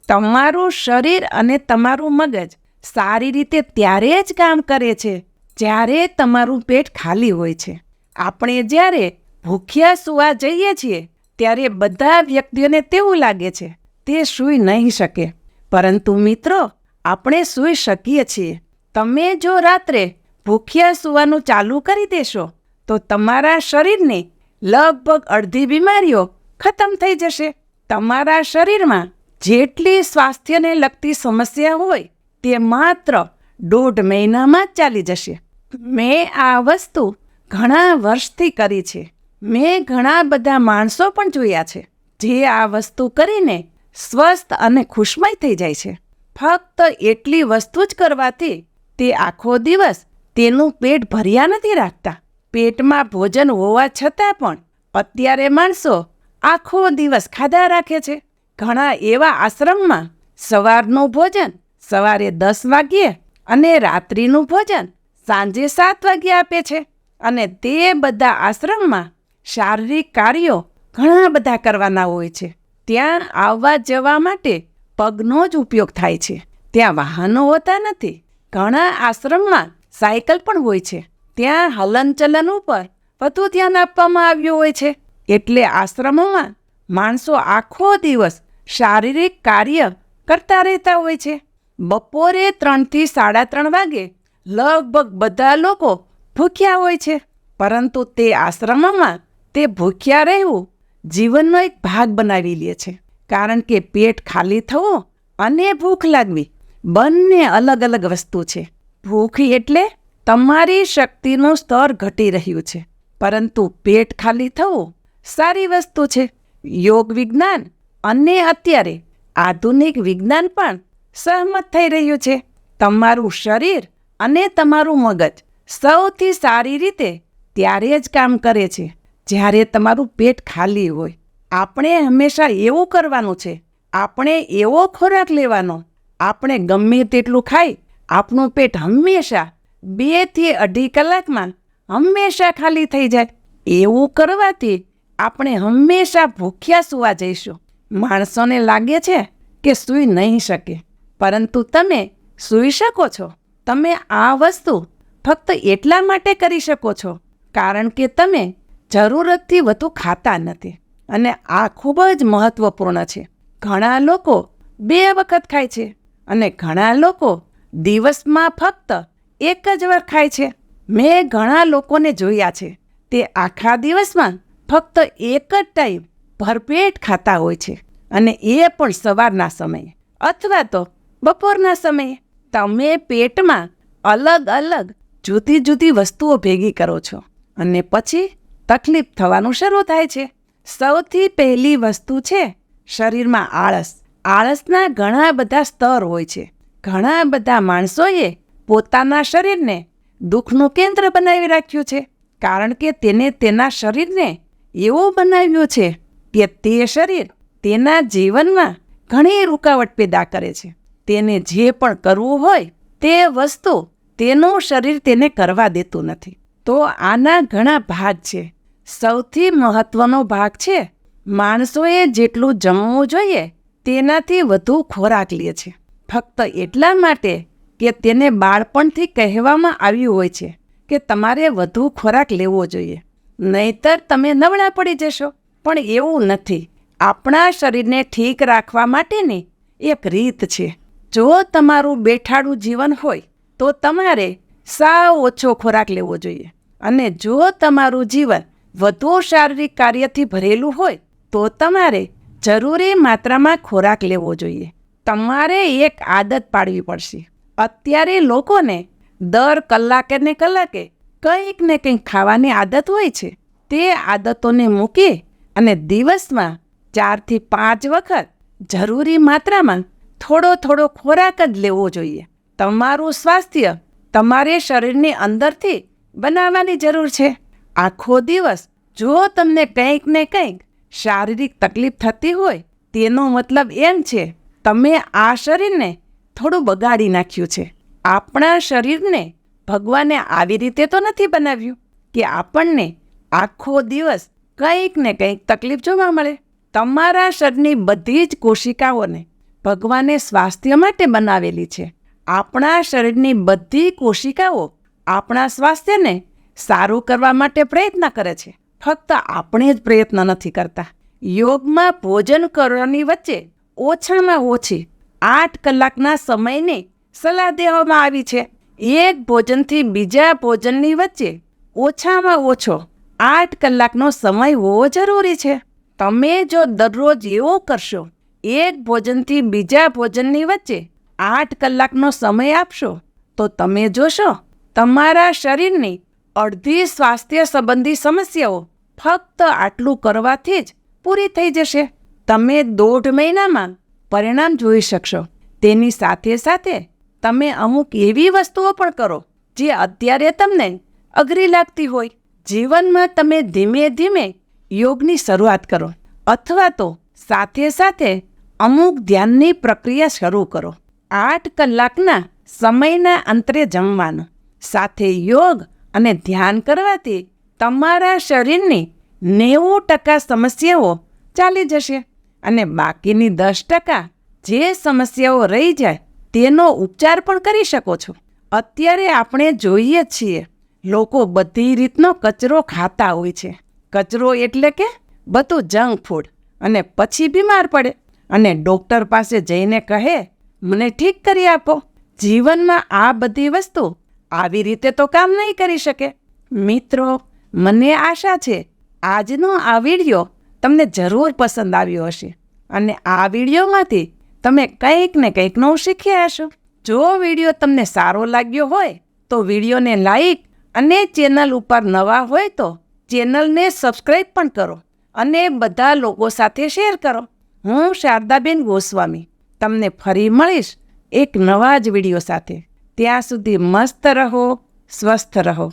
તમારું શરીર અને તમારું મગજ સારી રીતે ત્યારે જ કામ કરે છે જ્યારે તમારું પેટ ખાલી હોય છે. આપણે જ્યારે ભૂખ્યા સૂવા જઈએ છીએ ત્યારે બધા વ્યક્તિઓને તેવું લાગે છે તે સૂઈ નહીં શકે, પરંતુ મિત્રો, આપણે સૂઈ શકીએ છીએ. તમે જો રાત્રે ભૂખ્યા સૂવાનું ચાલુ કરી દેશો તો તમારા શરીરની લગભગ અડધી બીમારીઓ ખતમ થઈ જશે. તમારા શરીરમાં જેટલી સ્વાસ્થ્યને લગતી સમસ્યા હોય તે માત્ર 1.5 મહિનામાં જ ચાલી જશે. મેં આ વસ્તુ ઘણા વર્ષથી કરી છે. મેં ઘણા બધા માણસો પણ જોયા છે જે આ વસ્તુ કરીને સ્વસ્થ અને ખુશમય થઈ જાય છે. ફક્ત એટલી વસ્તુ જ કરવાથી તે આખો દિવસ તેનું પેટ ભર્યા નથી રાખતા. પેટમાં ભોજન હોવા છતાં પણ અત્યારે માણસો આખો દિવસ ખાધા રાખે છે. ઘણા એવા આશ્રમમાં સવારનું ભોજન સવારે 10 વાગ્યે અને રાત્રિનું ભોજન સાંજે 7 વાગ્યે આપે છે. અને તે બધા આશ્રમમાં શારીરિક કાર્યો ઘણા બધા કરવાના હોય છે. ત્યાં આવવા જવા માટે પગનો જ ઉપયોગ થાય છે. ત્યાં વાહનો હોતા નથી. ઘણા આશ્રમમાં સાયકલ પણ હોય છે. ત્યાં હલનચલન ઉપર વધુ ધ્યાન આપવામાં આવ્યું હોય છે. એટલે આશ્રમોમાં માણસો આખો દિવસ શારીરિક કાર્ય કરતા રહેતા હોય છે. બપોરે 3 થી 3:30 વાગે લગભગ બધા લોકો ભૂખ્યા હોય છે, પરંતુ તે આશ્રમમાં તે ભૂખ્યા રહેવું જીવનનો એક ભાગ બનાવી લે છે. કારણ કે પેટ ખાલી થવું અને ભૂખ લાગવી બંને અલગ અલગ વસ્તુ છે. ભૂખ એટલે તમારી શક્તિનું સ્તર ઘટી રહ્યું છે, પરંતુ પેટ ખાલી થવું સારી વસ્તુ છે. યોગ વિજ્ઞાન અને અત્યારે આધુનિક વિજ્ઞાન પણ સહમત થઈ રહ્યું છે. તમારું શરીર અને તમારું મગજ સૌથી સારી રીતે ત્યારે જ કામ કરે છે જ્યારે તમારું પેટ ખાલી હોય. આપણે હંમેશા એવું કરવાનું છે. આપણે એવો ખોરાક લેવાનો. આપણે ગમે તેટલું ખાઈ આપણું પેટ હંમેશા 2 થી 2.5 કલાકમાં હંમેશા ખાલી થઈ જાય. એવું કરવાથી આપણે હંમેશા ભૂખ્યા સૂવા જઈશું. માણસોને લાગે છે કે સૂઈ નહીં શકે, પરંતુ તમે સૂઈ શકો છો. તમે આ વસ્તુ ફક્ત એટલા માટે કરી શકો છો કારણ કે તમે જરૂરતથી વધુ ખાતા નથી. અને આ ખૂબ જ મહત્વપૂર્ણ છે. ઘણા લોકો 2 વખત ખાય છે અને ઘણા લોકો દિવસમાં ફક્ત 1 જ વાર ખાય છે. મેં ઘણા લોકોને જોયા છે તે આખા દિવસમાં ફક્ત 1 જ ટાઈમ ભરપેટ ખાતા હોય છે, અને એ પણ સવારના સમયે અથવા તો બપોરના સમયે. તમે પેટમાં અલગ અલગ જુદી જુદી વસ્તુઓ ભેગી કરો છો અને પછી તકલીફ થવાનું શરૂ થાય છે. સૌથી પહેલી વસ્તુ છે શરીરમાં આળસ. આળસના ઘણા બધા સ્તર હોય છે. ઘણા બધા માણસોએ પોતાના શરીરને દુઃખનું કેન્દ્ર બનાવી રાખ્યું છે, કારણ કે તેને તેના શરીરને એવું બનાવ્યું છે કે તે શરીર તેના જીવનમાં ઘણી રૂકાવટ પેદા કરે છે. તેને જે પણ કરવું હોય તે વસ્તુ તેનું શરીર તેને કરવા દેતું નથી. તો આના ઘણા ભાગ છે. સૌથી મહત્વનો ભાગ છે માણસોએ જેટલું જમવું જોઈએ તેનાથી વધુ ખોરાક લે છે, ફક્ત એટલા માટે કે તેને બાળપણથી કહેવામાં આવ્યું હોય છે કે તમારે વધુ ખોરાક લેવો જોઈએ, નહીંતર તમે નબળા પડી જશો. પણ એવું નથી. આપણા શરીરને ઠીક રાખવા માટેની એક રીત છે. જો તમારું બેઠાડું જીવન હોય તો તમારે સાવ ઓછો ખોરાક લેવો જોઈએ, અને જો તમારું જીવન વધુ શારીરિક કાર્યથી ભરેલું હોય તો તમારે જરૂરી માત્રામાં ખોરાક લેવો જોઈએ. તમારે એક આદત પાડવી પડશે. અત્યારે લોકોને દર કલાકે ને કલાકે કંઈક ને કંઈક ખાવાની આદત હોય છે. તે આદતોને મૂકી અને દિવસમાં 4 થી 5 વખત જરૂરી માત્રામાં થોડો થોડો ખોરાક જ લેવો જોઈએ. તમારું સ્વાસ્થ્ય તમારે શરીરની અંદરથી બનાવવાની જરૂર છે. આખો દિવસ જો તમને કંઈક ને કંઈક શારીરિક તકલીફ થતી હોય તેનો મતલબ એમ છે તમે આ શરીરને થોડું બગાડી નાખ્યું છે. આપણા શરીરને ભગવાને આવી રીતે તો નથી બનાવ્યું કે આપણને આખો દિવસ કંઈક ને કંઈક તકલીફ જોવા મળે. તમારા શરીરની બધી જ કોશિકાઓને ભગવાને સ્વાસ્થ્ય માટે બનાવેલી છે. આપણા શરીરની બધી કોશિકાઓ આપણા સ્વાસ્થ્યને સારું કરવા માટે પ્રયત્ન કરે છે. ફક્ત આપણે જ પ્રયત્ન નથી કરતા. યોગમાં ભોજન કરવાની વચ્ચે ઓછામાં ઓછી 8 કલાકના સમયની સલાહ દેવામાં આવી છે. એક ભોજનથી બીજા ભોજનની વચ્ચે ઓછામાં ઓછો 8 કલાકનો સમય હોવો જરૂરી છે. તમે જો દરરોજ એવું કરશો, એક ભોજનથી બીજા ભોજનની વચ્ચે 8 કલાકનો સમય આપશો, તો તમે જોશો તમારા શરીરની અડધી સ્વાસ્થ્ય સંબંધી સમસ્યાઓ ફક્ત આટલું કરવાથી જ પૂરી થઈ જશે. તમે 1.5 મહિનામાં પરિણામ જોઈ શકશો. તેની સાથે સાથે તમે અમુક એવી વસ્તુઓ પણ કરો જે અત્યારે તમને અઘરી લાગતી હોય. જીવનમાં તમે ધીમે ધીમે યોગની શરૂઆત કરો, અથવા તો સાથે સાથે અમુક ધ્યાનની પ્રક્રિયા શરૂ કરો. 8 કલાકના સમયના અંતરે જમવાનું, સાથે યોગ અને ધ્યાન કરવાથી તમારા શરીરની 90% સમસ્યાઓ ચાલી જશે અને બાકીની 10% જે સમસ્યાઓ રહી જાય તેનો ઉપચાર પણ કરી શકો છો. અત્યારે આપણે જોઈએ છીએ લોકો બધી રીતનો કચરો ખાતા હોય છે. કચરો એટલે કે બધું જંક ફૂડ, અને પછી બીમાર પડે અને ડૉક્ટર પાસે જઈને કહે, મને ઠીક કરી આપો. જીવનમાં આ બધી વસ્તુ આવી રીતે તો કામ નહીં કરી શકે. મિત્રો, મને આશા છે આજનો આ વિડીયો તમને જરૂર પસંદ આવ્યો હશે અને આ વિડીયોમાંથી તમે કંઈક ને કંઈક નવું શીખ્યા હશો. જો વિડીયો તમને સારો લાગ્યો હોય તો વિડીયોને લાઈક અને ચેનલ ઉપર નવા હોય તો ચેનલને સબસ્ક્રાઈબ પણ કરો અને બધા લોકો સાથે શેર કરો. હું શારદાબેન ગોસ્વામી તમને ફરી મળીશ એક નવા જ વિડીયો સાથે. ત્યાં સુધી મસ્ત રહો, સ્વસ્થ રહો.